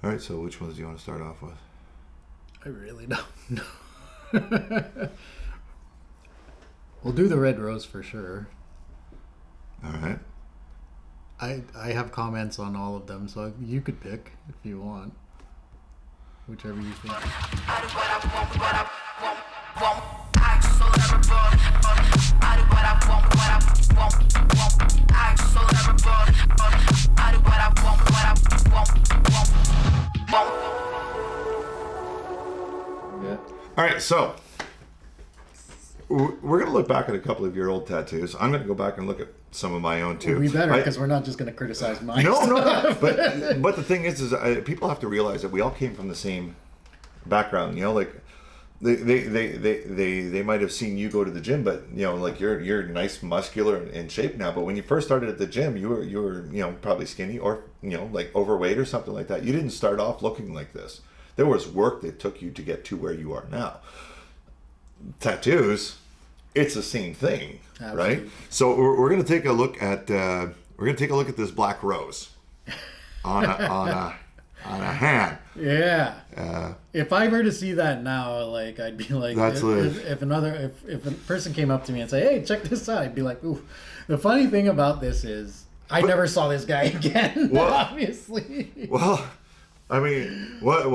All right, so which ones do you want to start off with? I really don't know. We'll do the red rose for sure. All right. I have comments on all of them, so you could pick if you want. Whichever you think. Yeah. All right, so we're going to look back at a couple of your old tattoos. I'm going to go back and look at some of my own too. We better, because we're not just going to criticize mine. No. But the thing is people have to realize that we all came from the same background. You know, like they might have seen you go to the gym, but you know, like you're nice, muscular, and in shape now. But when you first started at the gym, you were you know, probably skinny or you know, like overweight or something like that. You didn't start off looking like this. There was work that took you to get to where you are now. Tattoos, it's the same thing. Absolutely. Right? So we're going to take a look at this black rose on a hand. Yeah. If I were to see that now, like I'd be like, if a person came up to me and say, "Hey, check this out," I'd be like, "Ooh." The funny thing about this is, I never saw this guy again. Well, obviously. Well, I mean, what?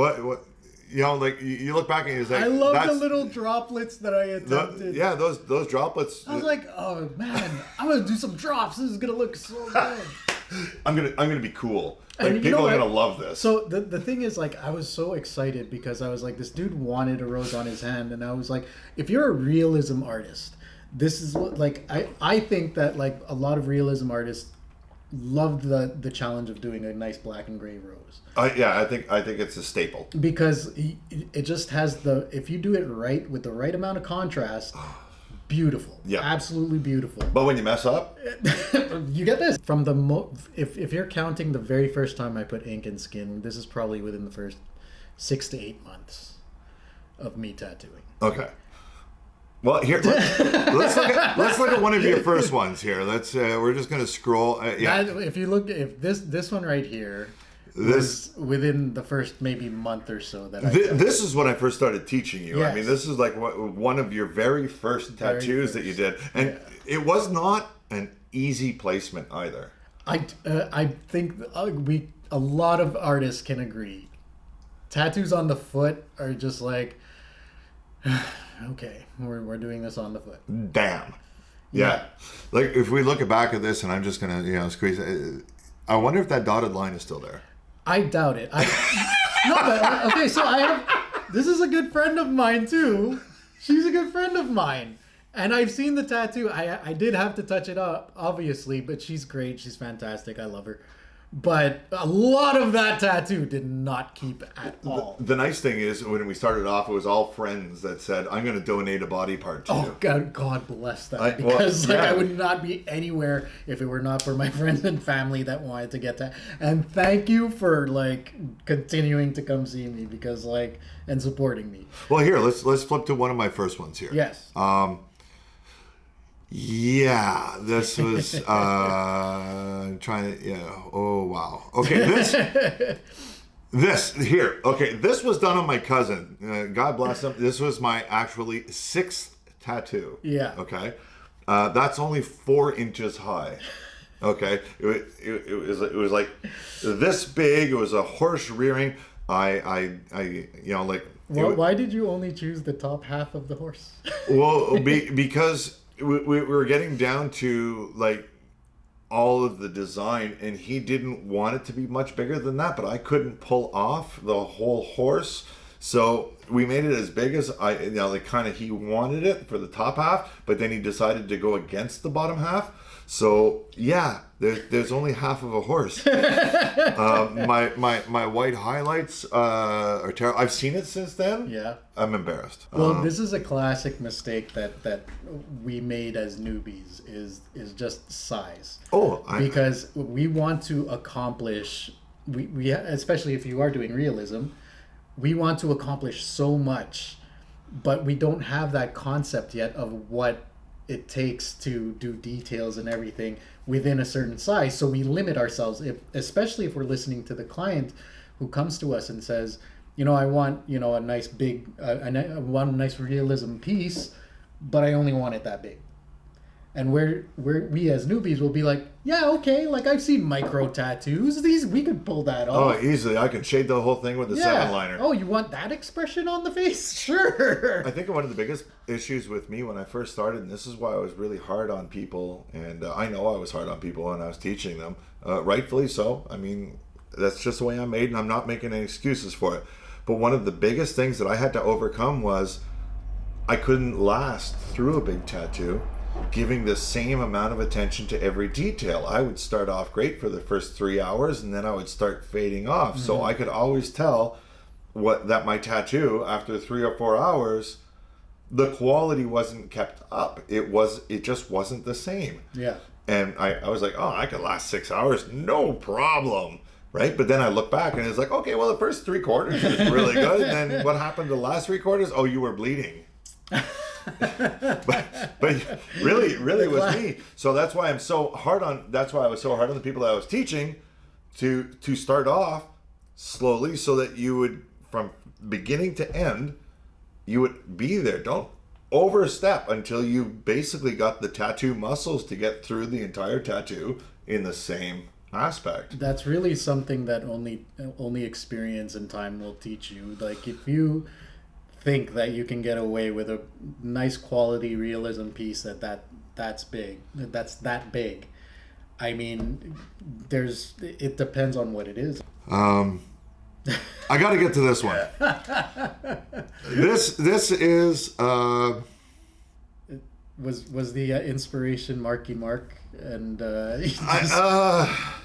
You know, like you look back and you're like, I love the little droplets that I attempted. Those droplets. I was like, oh man, I'm gonna do some drops. This is gonna look so good. I'm gonna be cool. Like, people are gonna love this. So the thing is, like, I was so excited because I was like, this dude wanted a rose on his hand, and I was like, if you're a realism artist, this is what, like, I think that like a lot of realism artists loved the challenge of doing a nice black and gray rose. I think it's a staple because it just has if you do it right with the right amount of contrast, beautiful. Yeah, absolutely beautiful. But when you mess up, you get this from if you're counting the very first time I put ink and skin, this is probably within the first 6 to 8 months of me tattooing. Okay. Well, here let's look at one of your first ones here. We're just gonna scroll. If this one right here, this within the first maybe month or so that this is when I first started teaching you. Yes. I mean, this is like one of your very first tattoos that you did, and it was not an easy placement either. I think a lot of artists can agree. Tattoos on the foot are just like. Okay, we're doing this on the foot. Damn. Yeah. Like if we look back at this, and I'm just gonna squeeze it. I wonder if that dotted line is still there. I doubt it. Okay, so this is a good friend of mine too. She's a good friend of mine, and I've seen the tattoo. I did have to touch it up, obviously, but she's great. She's fantastic. I love her. But a lot of that tattoo did not keep at all. The nice thing is, when we started off, it was all friends that said, "I'm going to donate a body part to you." Oh, God bless that. Because I would not be anywhere if it were not for my friends and family that wanted to get that. And thank you for like continuing to come see me and supporting me. Well, here let's flip to one of my first ones here. Yes. Yeah, this was trying to. Yeah. Oh wow. Okay, this here. Okay, this was done on my cousin. God bless him. This was my actually 6th tattoo. Yeah. Okay, that's only 4 inches high. Okay, it was like this big. It was a horse rearing. I like. Why did you only choose the top half of the horse? Well, because. We were getting down to like all of the design, and he didn't want it to be much bigger than that, but I couldn't pull off the whole horse, so we made it as big as he wanted it for the top half, but then he decided to go against the bottom half. So yeah, there's only half of a horse. My white highlights are terrible. I've seen it since then. Yeah, I'm embarrassed. Well, this is a classic mistake that we made as newbies is just size. Because we want to accomplish we especially if you are doing realism, we want to accomplish so much, but we don't have that concept yet of what it takes to do details and everything within a certain size. So we limit ourselves, especially if we're listening to the client who comes to us and says, I want, a nice big, I want a nice realism piece, but I only want it that big. And we as newbies will be like, yeah, okay, like I've seen micro tattoos. We could pull that off. Oh, easily. I can shade the whole thing with a 7-liner. Oh, you want that expression on the face? Sure. I think one of the biggest issues with me when I first started, and this is why I was really hard on people, and I know I was hard on people when I was teaching them, rightfully so. I mean, that's just the way I'm made, and I'm not making any excuses for it. But one of the biggest things that I had to overcome was I couldn't last through a big tattoo giving the same amount of attention to every detail. I would start off great for the first 3 hours, and then I would start fading off. Mm-hmm. So I could always tell that my tattoo, after 3 or 4 hours, the quality wasn't kept up. It just wasn't the same. Yeah. And I was like, I could last 6 hours, no problem. Right? But then I look back and it's like, okay, well, the first 3 quarters was really good. And then what happened to the last 3 quarters? Oh, you were bleeding. but really it was me. So that's why I was so hard on the people that I was teaching to start off slowly, so that you would, from beginning to end, you would be there. Don't overstep until you basically got the tattoo muscles to get through the entire tattoo in the same aspect. That's really something that only experience and time will teach you. Like, if you think that you can get away with a nice quality realism piece that's that big, I mean, it depends on what it is. I got to get to this one. This is was the inspiration Marky Mark, and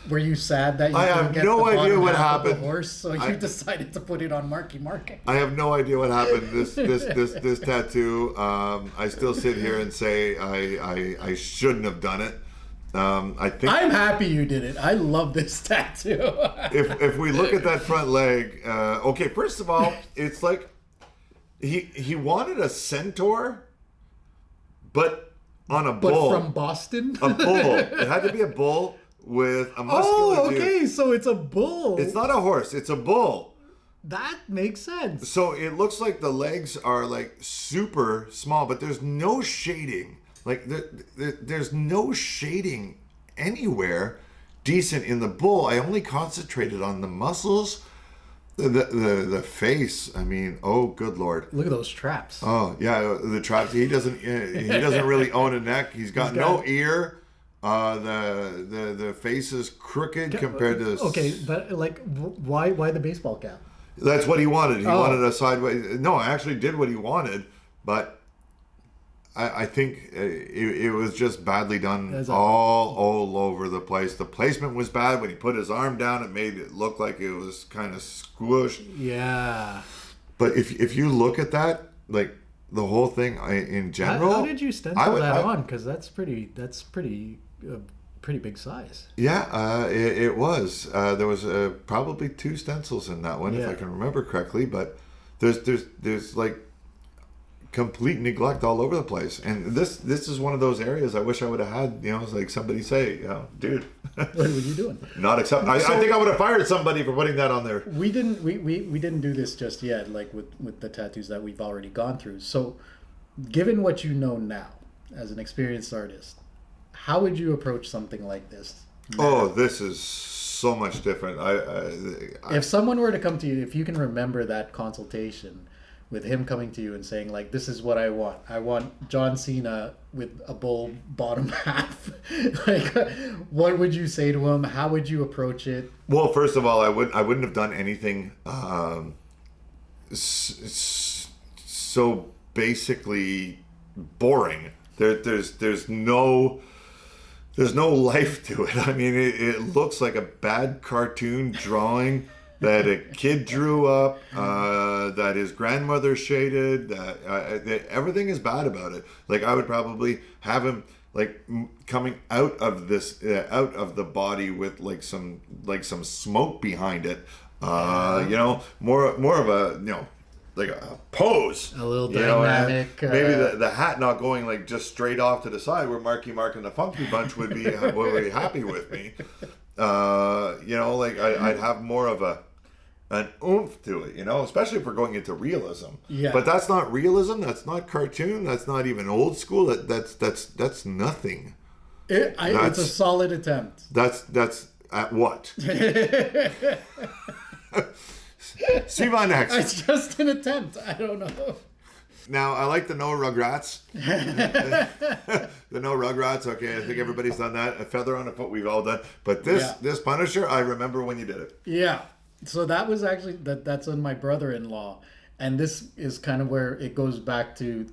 were you sad that you couldn't get the bottom half of the horse, so you decided to put it on Marky Mark? I have no idea what happened. This tattoo. I still sit here and say I shouldn't have done it. I think I'm happy you did it. I love this tattoo. if we look at that front leg, okay. First of all, it's like he wanted a centaur, but on a bull. But from Boston? A bull. It had to be a bull with a muscular dude. So it's a bull. It's not a horse. It's a bull. That makes sense. So it looks like the legs are like super small, but there's no shading. Like there's no shading anywhere decent in the bull. I only concentrated on the muscles, the face. I mean, oh good Lord! Look at those traps. Oh yeah, the traps. He doesn't really own a neck. He's got no ear. The face is crooked compared to. Okay, but like, why the baseball cap? That's what he wanted. He wanted a sideways. No, I actually did what he wanted, but I think it was just badly done all over the place. The placement was bad. When he put his arm down, it made it look like it was kind of squished. Yeah. But if you look at that, like the whole thing in general, how did you stencil that on? Because that's pretty big size. Yeah, it was. There was probably 2 stencils in that one, if I can remember correctly. But there's like complete neglect all over the place, and this is one of those areas I wish I would have had, like somebody say, dude, what were you doing? Not accept. I think I would have fired somebody for putting that on there. We didn't do this just yet, like with the tattoos that we've already gone through. So given what you know now as an experienced artist, how would you approach something like this now? Oh, this is so much different. If someone were to come to you, if you can remember that consultation with him coming to you and saying, like, this is what I want John Cena with a bull bottom half. Like, what would you say to him? How would you approach it? Well, first of all, I wouldn't have done anything so basically boring. There's no life to it. I mean, it looks like a bad cartoon drawing that a kid drew up, that his grandmother shaded, that everything is bad about it. Like, I would probably have him like coming out of the body with like some smoke behind it. More of a like a pose, a little dynamic. Maybe the hat not going like just straight off to the side where Marky Mark and the Funky Bunch would be happy with me. Like I'd have more of a an oomph to it, you know, especially if we're going into realism. Yeah. But that's not realism. That's not cartoon. That's not even old school. That's nothing. It's a solid attempt. That's at what? See my next. It's just an attempt. I don't know. Now, I like the no Rugrats. The no Rugrats. Okay, I think everybody's done that. A feather on a foot, we've all done. But this Punisher, I remember when you did it. Yeah. So that was actually that's on my brother-in-law, and this is kind of where it goes back to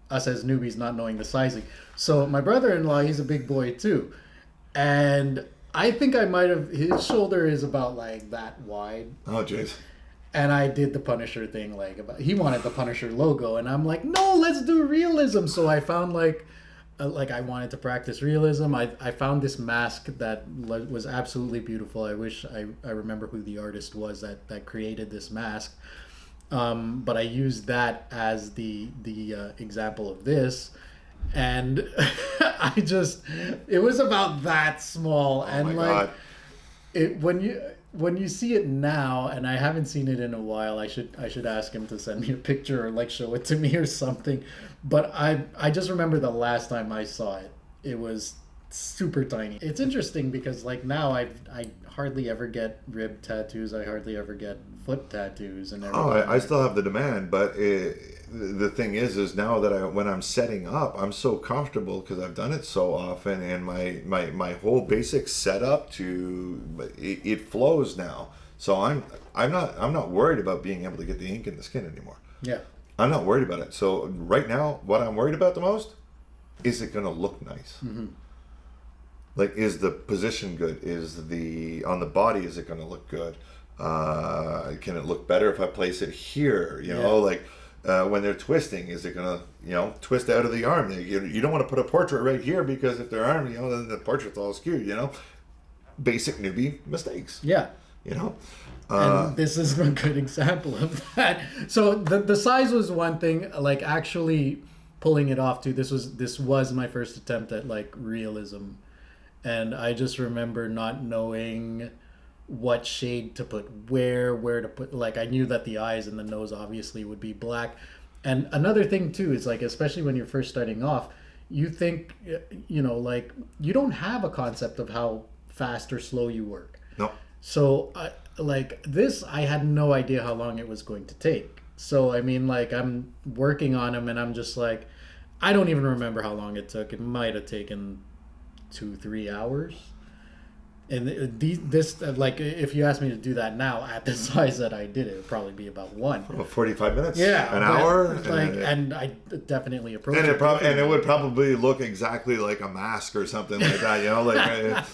us as newbies not knowing the sizing. So my brother-in-law, he's a big boy too, and I think his shoulder is about like that wide. Oh, jeez. And I did the Punisher thing, he wanted the Punisher logo, and I'm like, no, let's do realism. So I found like I wanted to practice realism. I found this mask that was absolutely beautiful. I wish I remember who the artist was that created this mask. But I used that as the example of this, and it was about that small, and like it when you see it now, and I haven't seen it in a while, I should ask him to send me a picture or like show it to me or something. But I just remember the last time I saw it, it was super tiny. It's interesting because like now I hardly ever get rib tattoos. I hardly ever get foot tattoos and everything. Oh, I still have the demand, but the thing is now that when I'm setting up, I'm so comfortable because I've done it so often, and my whole basic setup it flows now. So I'm not worried about being able to get the ink in the skin anymore. Yeah. I'm not worried about it. So right now, what I'm worried about the most is it going to look nice? Mm-hmm. Like, is the position good? On the body, is it going to look good? Can it look better if I place it here? You know, like when they're twisting, is it going to, twist out of the arm? You don't want to put a portrait right here because if their arm, then the portrait's all skewed, Basic newbie mistakes. Yeah. And this is a good example of that. So the size was one thing, like actually pulling it off too. This was my first attempt at like realism. And I just remember not knowing what shade to put where to put. Like I knew that the eyes and the nose obviously would be black. And another thing too is like, especially when you're first starting off, you think, like you don't have a concept of how fast or slow you work. No. So I had no idea how long it was going to take. So I mean, like I'm working on them and I'm just like, I don't even remember how long it took. It might have taken 2-3 hours. And if you asked me to do that now at the size that I did, it would probably be about 45 minutes. Yeah, an hour. And I definitely approached it. And it would probably look exactly like a mask or something like that.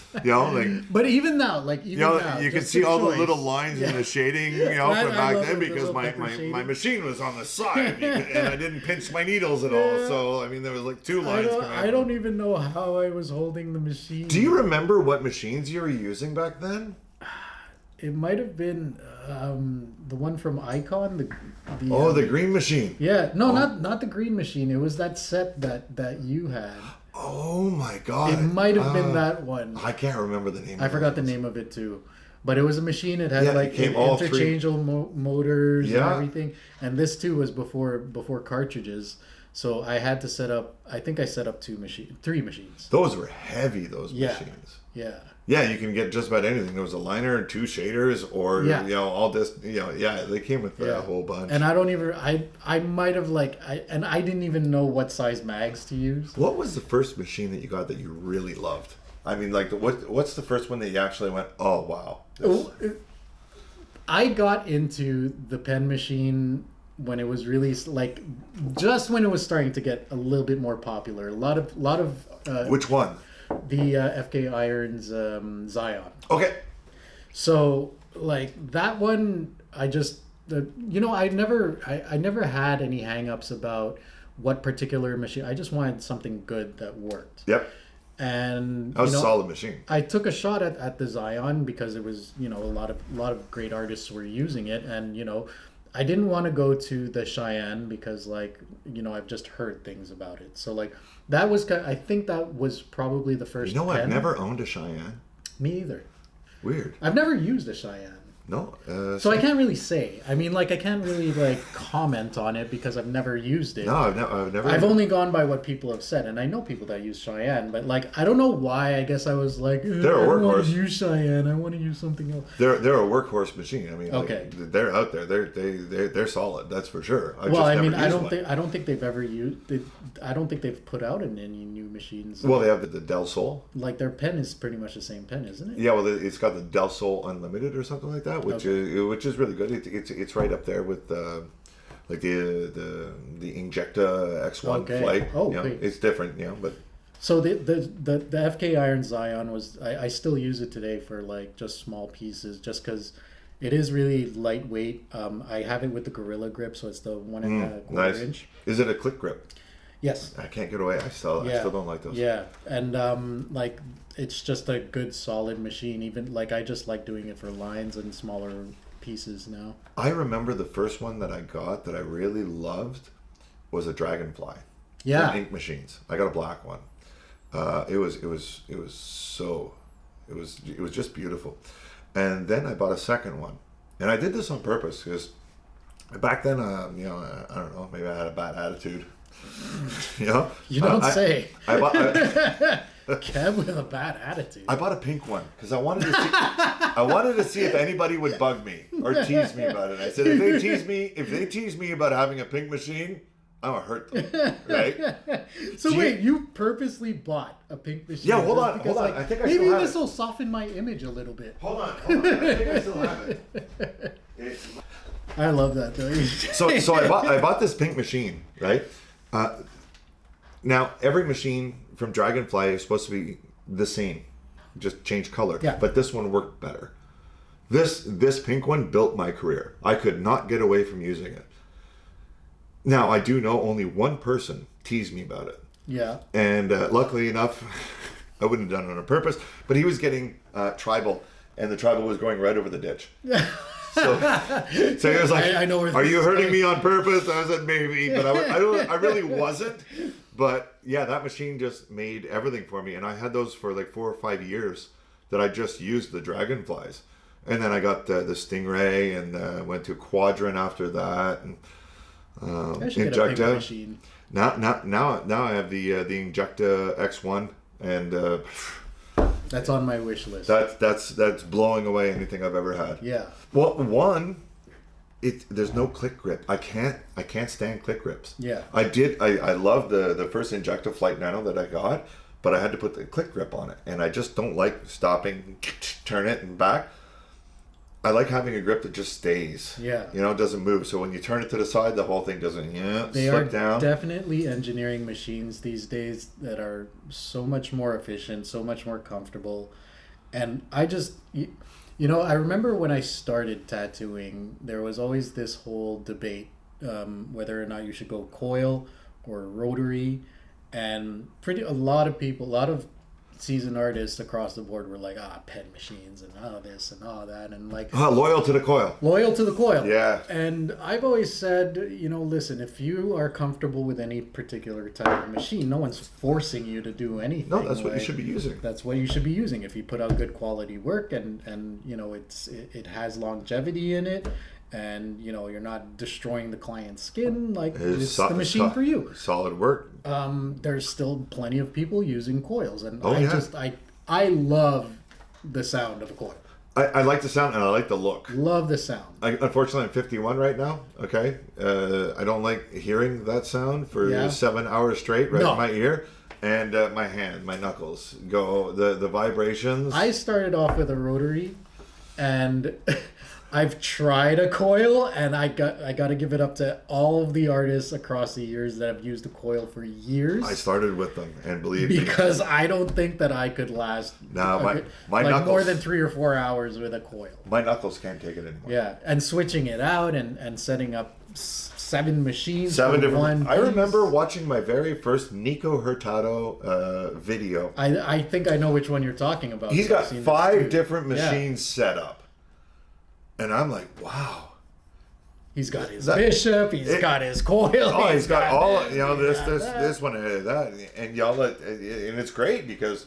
But even now, you can see all the little lines in the shading, from back then because my machine was on the side and I didn't pinch my needles at all. So I mean, there was like two lines. I don't even know how I was holding the machine. Do you remember what machines you were using back then? It might have been the one from Icon. The green machine. Yeah, no, not the green machine. It was that set that you had. Oh my god! It might have been that one. I can't remember the name. I forgot the name of it too, but it was a machine. It had interchangeable motors and everything. And this too was before cartridges. So I had to set up. I think I set up 3 machines. Those were heavy. Those machines. Yeah. Yeah, you can get just about anything. There was a liner and 2 shaders, or all this. They came with a whole bunch. And I don't even. I might have and I didn't even know what size mags to use. What was the first machine that you got that you really loved? I mean, what's the first one that you actually went, oh wow? I got into the pen machine when it was really just when it was starting to get a little bit more popular. A lot of which one? The FK Irons Zion. Okay. So that one, I just I never had any hang-ups about what particular machine. I just wanted something good that worked. Yep. And that was a solid machine. I took a shot at the Zion because it was a lot of great artists were using it, and I didn't want to go to the Cheyenne because I've just heard things about it. So that was I think that was probably the first. I've never owned a Cheyenne. Me either. Weird. I've never used a Cheyenne. No. So I can't really say. I mean, like, I can't really, like, comment on it because I've never used it. No, I've never. I've only gone by what people have said, and I know people that use Cheyenne, but, like, I don't know why. I guess I was like, they're a I don't want workhorse. to use Cheyenne. I want to use something else. They're a workhorse machine. I mean, okay, like, they're out there. They're solid. That's for sure. I don't think they've ever used. I don't think they've put out any new machines. Well, they have the Del Sol. Like, their pen is pretty much the same pen, isn't it? Yeah, well, it's got the Del Sol Unlimited or something like that, which is really good. It's right up there with like the Injecta X1 Flight. Oh, you know, it's different, you know, but. So the FK Iron Zion was I still use it today for like just small pieces, just because it is really lightweight. I have it with the Gorilla Grip, so it's the 1.25 inch. Is it a click grip? Yes. I can't get away. I still don't like those. Yeah, and like it's just a good solid machine. Even like I just like doing it for lines and smaller pieces now. I remember the first one that I got that I really loved was a Dragonfly. Yeah. Ink machines. I got a black one. It was just beautiful. And then I bought a second one, and I did this on purpose because back then, you know, I don't know, maybe I had a bad attitude. You know, you don't say. I bought Kev with a bad attitude. I bought a pink one because I wanted to see if anybody would bug me or tease me about it. I said, if they tease me about having a pink machine, I'm gonna hurt them, right? So wait, you purposely bought a pink machine? Yeah, hold on. Like, I think I maybe still have this will soften my image a little bit. Hold on. I think I still have it. I love that though. So I bought this pink machine, right? Now every machine from Dragonfly is supposed to be the same, just change color. Yeah. But this one worked better. This pink one built my career. I could not get away from using it. Now, I do know only one person teased me about it. Yeah. And luckily enough, I wouldn't have done it on purpose, but he was getting tribal, and the tribal was going right over the ditch. So he was like, I know where are you hurting me on purpose? I said, maybe, but I really wasn't. But yeah, that machine just made everything for me. And I had those for like 4 or 5 years that I just used the Dragonflies. And then I got the Stingray and went to Quadrant after that. And, I should get a pink machine. Now I have the Injecta X1, and that's on my wish list. That's blowing away anything I've ever had. Yeah. Well, there's no click grip. I can't stand click grips. Yeah. I love the first Injecta Flight Nano that I got, but I had to put the click grip on it, and I just don't like stopping, turn it and back. I like having a grip that just stays. Yeah. You know, it doesn't move. So when you turn it to the side, the whole thing doesn't slip down. They are definitely engineering machines these days that are so much more efficient, so much more comfortable. And I just, you know, I remember when I started tattooing, there was always this whole debate whether or not you should go coil or rotary. And a lot of seasoned artists across the board were like, pen machines and this and all that, and like loyal to the coil. Yeah. And I've always said, you know, listen, if you are comfortable with any particular type of machine, no one's forcing you to do anything. No, that's what you should be using. That's what you should be using. If you put out good quality work and you know it has longevity in it, and you know you're not destroying the client's skin, like it's the machine for you. Solid work. There's still plenty of people using coils, and I love the sound of a coil. I like the sound and I like the look. Love the sound. Unfortunately, I'm 51 right now. Okay, I don't like hearing that sound for 7 hours straight in my ear. And my knuckles go the vibrations. I started off with a rotary, and I've tried a coil, and I got to give it up to all of the artists across the years that have used a coil for years. I started with them, and believe me, because I don't think that I could last my knuckles, more than 3 or 4 hours with a coil. My knuckles can't take it anymore. Yeah, and switching it out and setting up 7 machines. 7 different. I remember watching my very first Nico Hurtado video. I think I know which one you're talking about. He's got 5 different machines set up. And I'm like, wow. He's got his bishop. He's got his coil. Oh, he's got all, you know, this one and that. And and it's great because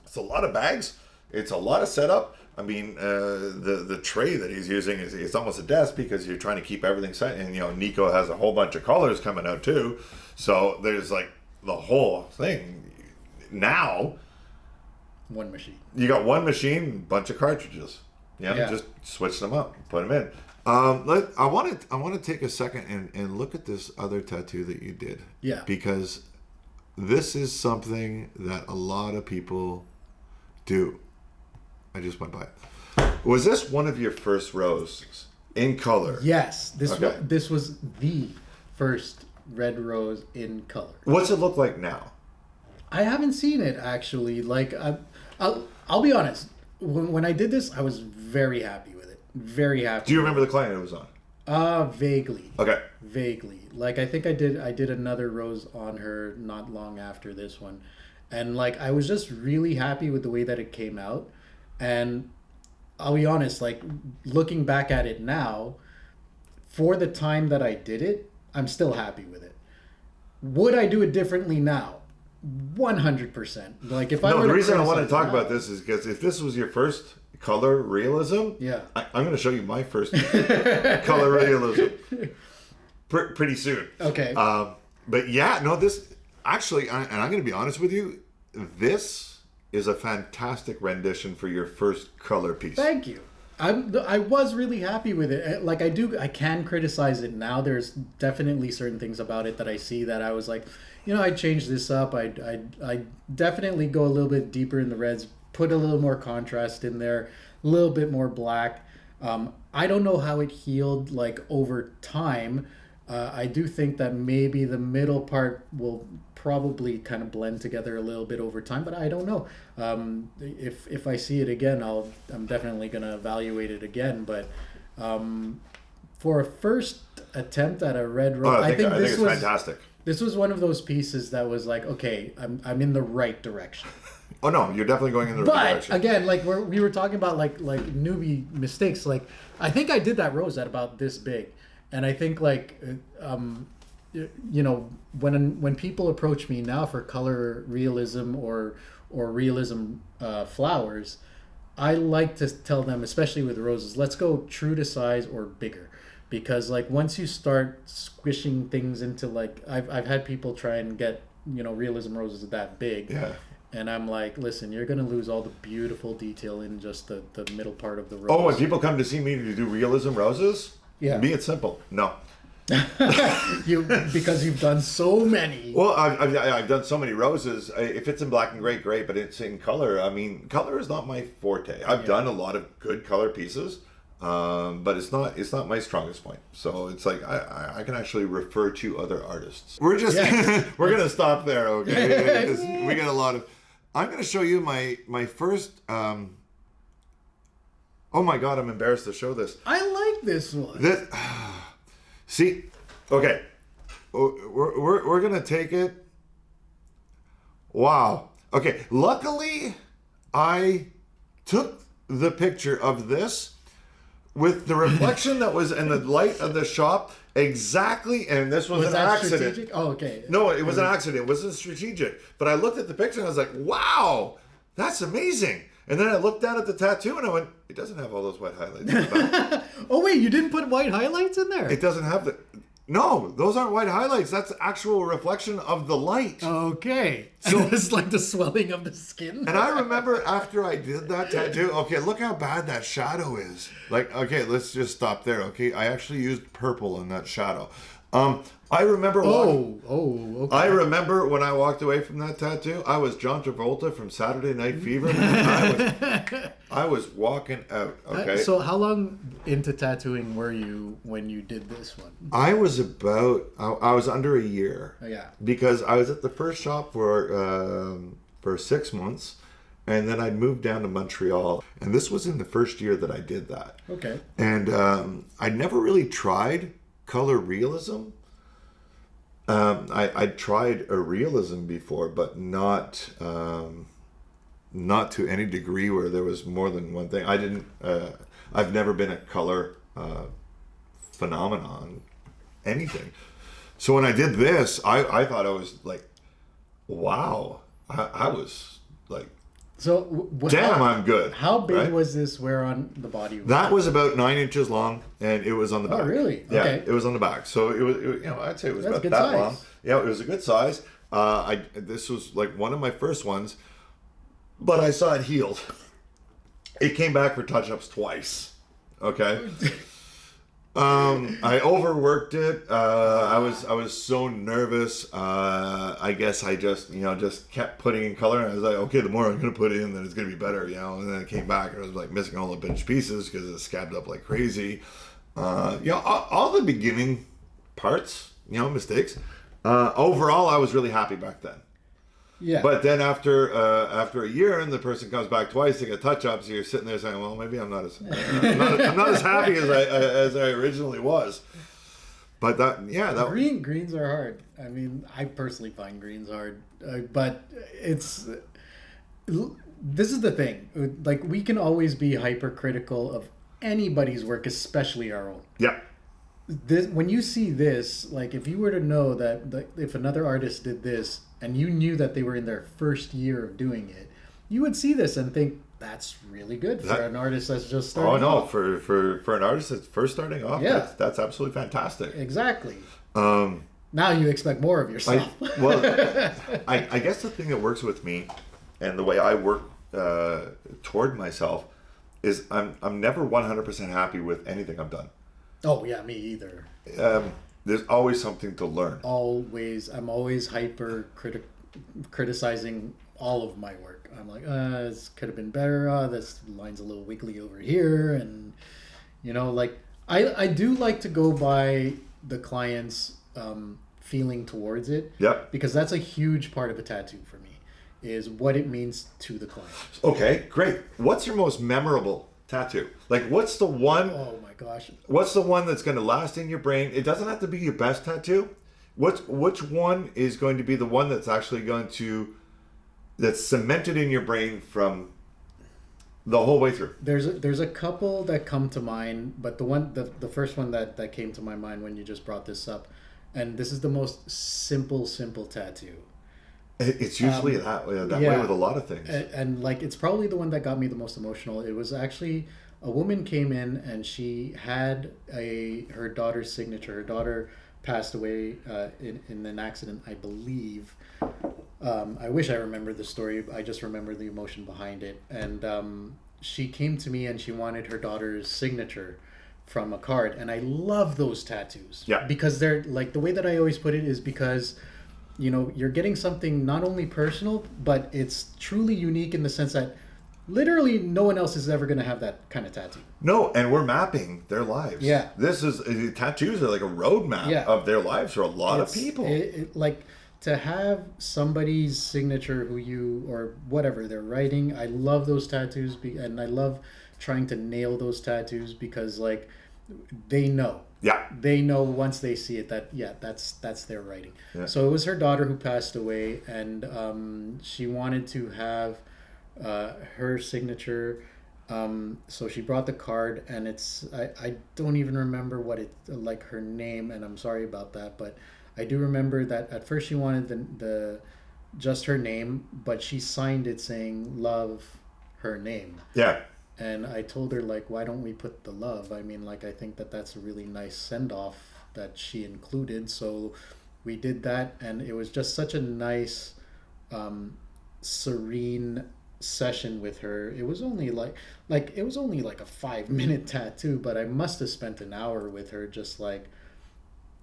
it's a lot of bags. It's a lot of setup. I mean, the tray that he's using is it's almost a desk because you're trying to keep everything set. And, Nico has a whole bunch of colors coming out too. So there's like the whole thing. Now, one machine. You got one machine, bunch of cartridges. Yeah. Just switch them up, put them in. I want to take a second and look at this other tattoo that you did. Yeah. Because this is something that a lot of people do. I just went by it. Was this one of your first roses in color? Yes. This was the first red rose in color. What's it look like now? I haven't seen it actually. Like I'll be honest. When I did this, I was very happy with it. Very happy. Do you remember the client it was on? Vaguely. Okay. Vaguely. Like I think I did another rose on her not long after this one. And like I was just really happy with the way that it came out. And I'll be honest, like looking back at it now, for the time that I did it, I'm still happy with it. Would I do it differently now? 100%. Like if I were the reason I want to talk now, about this is because if this was your first color realism, I'm going to show you my first color realism pretty soon. Okay. But yeah, no, this actually, and I'm going to be honest with you, this is a fantastic rendition for your first color piece. Thank you. I was really happy with it. Like I can criticize it now. There's definitely certain things about it that I see that I was like, I'd change this up. I definitely go a little bit deeper in the reds, put a little more contrast in there, a little bit more black. I don't know how it healed like over time. I do think that maybe the middle part will probably kind of blend together a little bit over time, but I don't know. If I see it again, I'm definitely gonna evaluate it again. But for a first attempt at a red rose, I think it's fantastic. This was one of those pieces that was like, okay, I'm in the right direction. Oh no, you're definitely going in the right direction. But again, like we were talking about like newbie mistakes. Like I think I did that rose at about this big, and I think like when people approach me now for color realism or realism flowers, I like to tell them, especially with roses, let's go true to size or bigger. Because like once you start squishing things into like I've had people try and get realism roses that big, and I'm like, listen, you're gonna lose all the beautiful detail in just the middle part of the rose. Oh, when people come to see me to do realism roses, be it simple. No. Because you've done so many. Well, I've done so many roses. If it's in black and gray, great. But it's in color. I mean, color is not my forte. I've done a lot of good color pieces. But it's not my strongest point. So it's like I can actually refer to other artists. We're just we're gonna stop there, okay? We got a lot of. I'm gonna show you my first. Oh my God, I'm embarrassed to show this. I like this one. See, okay, we're gonna take it. Wow. Okay. Luckily, I took the picture of this with the reflection that was in the light of the shop exactly, and this was an accident. Strategic? Oh, okay. No, it was an accident. It wasn't strategic. But I looked at the picture and I was like, wow, that's amazing. And then I looked down at the tattoo and I went, it doesn't have all those white highlights in the back. Oh, wait, you didn't put white highlights in there? It doesn't have the... No, those aren't white highlights. That's actual reflection of the light. Okay. So it's like the swelling of the skin. And I remember after I did that tattoo, okay, look how bad that shadow is. Like, okay, let's just stop there, okay? I actually used purple in that shadow. I remember... okay. I remember when I walked away from that tattoo, I was John Travolta from Saturday Night Fever. I was walking out, okay? So how long into tattooing were you when you did this one? I was under a year. Oh, yeah. Because I was at the first shop for 6 months, and then I'd moved down to Montreal. And this was in the first year that I did that. Okay. And I never really tried color realism. I'd tried a realism before, but not to any degree where there was more than one thing. I've never been a color phenomenon, anything. So when I did this, I thought I was like, wow. I was like So damn, I'm good. How big right? was this wear on the body? That was about 9 inches long, and it was on the back. Oh, really? Yeah, okay. It was on the back. So it was, I'd say it was That's about good that size. long. Yeah, it was a good size. This was like one of my first ones, but I saw it healed. It came back for touch-ups twice. Okay. I overworked it. I was so nervous. I guess I just kept putting in color, and I was like, okay, the more I'm gonna put in, then it's gonna be better, And then it came back, and I was like missing all the pinch pieces because it scabbed up like crazy. All the beginning parts, mistakes. Overall, I was really happy back then. Yeah. But then after a year, and the person comes back twice to get touch-ups, you're sitting there saying, well, maybe I'm not as happy as I originally was. But greens are hard. I mean, I personally find greens hard, but this is the thing. Like, we can always be hypercritical of anybody's work, especially our own. Yeah. When you see this, like, if you were to know that if another artist did this and you knew that they were in their first year of doing it, you would see this and think, that's really good for an artist that's just starting off. For an artist that's first starting off, yeah. that's absolutely fantastic. Exactly. Now you expect more of yourself. I guess the thing that works with me and the way I work toward myself is I'm never 100% happy with anything I've done. Oh, yeah, me either. There's always something to learn. Always. I'm always criticizing all of my work. I'm like, this could have been better. This line's a little wiggly over here. And, like, I do like to go by the client's feeling towards it. Yep. Because that's a huge part of a tattoo for me, is what it means to the client. Okay, great. What's your most memorable tattoo? Like, what's the one? Oh my gosh. What's the one that's going to last in your brain? It doesn't have to be your best tattoo. Which one is going to be the one that's actually that's cemented in your brain from the whole way through? There's a couple that come to mind, but the first one that came to my mind when you just brought this up, and this is the most simple tattoo. It's usually that way with a lot of things. And like, it's probably the one that got me the most emotional. It was actually a woman came in and she had her daughter's signature. Her daughter passed away in an accident, I believe. I wish I remembered the story. I just remember the emotion behind it. And she came to me and she wanted her daughter's signature from a card. And I love those tattoos. Yeah. Because they're like, the way that I always put it is because you're getting something not only personal, but it's truly unique in the sense that literally no one else is ever going to have that kind of tattoo. No, and we're mapping their lives. Yeah. Tattoos are like a roadmap of their lives for a lot of people. Like, to have somebody's signature or whatever they're writing, I love those tattoos, and I love trying to nail those tattoos because, like, they know. Yeah. They know once they see it that, that's their writing. Yeah. So it was her daughter who passed away, and she wanted to have her signature. So she brought the card, and I don't even remember her name, and I'm sorry about that, but I do remember that at first she wanted the just her name, but she signed it saying love her name. Yeah. And I told her, like, why don't we put the love? I mean, like, I think that's a really nice send-off that she included. So we did that, and it was just such a nice, serene session with her. It was only like a 5-minute tattoo, but I must have spent an hour with her, just like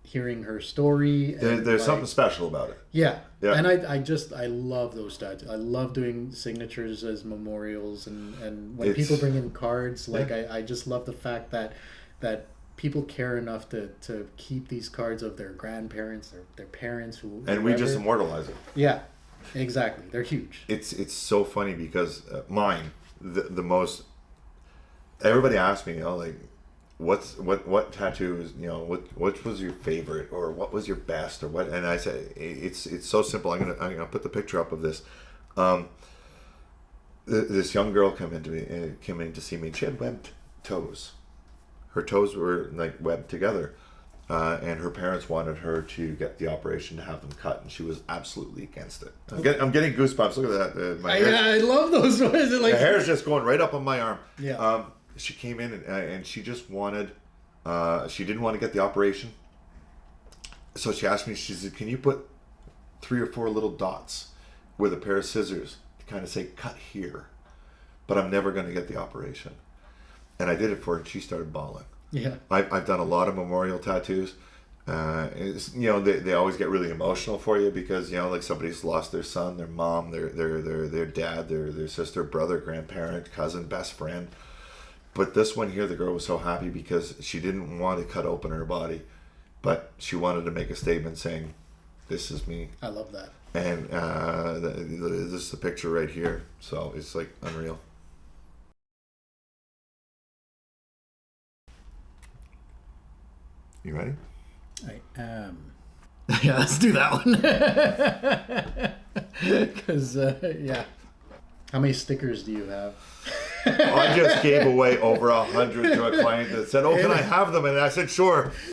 hearing her story. There's something special about it. Yeah. And I love those tattoos. I love doing signatures as memorials, and when people bring in cards, like, I just love the fact that people care enough to keep these cards of their grandparents, their parents, and we just immortalize it. Yeah, exactly. They're huge. It's so funny because mine, the most, everybody asks me, like, what tattoo is, what was your favorite, or what was your best, or what? And I say it's so simple. I'm gonna put the picture up of this. This young girl came in to see me. She had webbed toes. Her toes were like webbed together, and her parents wanted her to get the operation to have them cut, and she was absolutely against it. I'm getting goosebumps. Look at that. I love those. What is it like? The hair's just going right up on my arm. Yeah. She came in and she just wanted. She didn't want to get the operation, so she asked me. She said, "Can you put 3 or 4 little dots with a pair of scissors to kind of say cut here, but I'm never going to get the operation." And I did it for her, and she started bawling. Yeah. I've done a lot of memorial tattoos. They always get really emotional for you because, like somebody's lost their son, their mom, their dad, their sister, brother, grandparent, cousin, best friend. But this one here, the girl was so happy because she didn't want to cut open her body, but she wanted to make a statement saying, "This is me." I love that. And this is the picture right here. So it's like unreal. You ready? I am. Yeah, let's do that one. Because, yeah. How many stickers do you have? I just gave away over 100 to a client that said, "Oh, can I have them?" And I said, "Sure."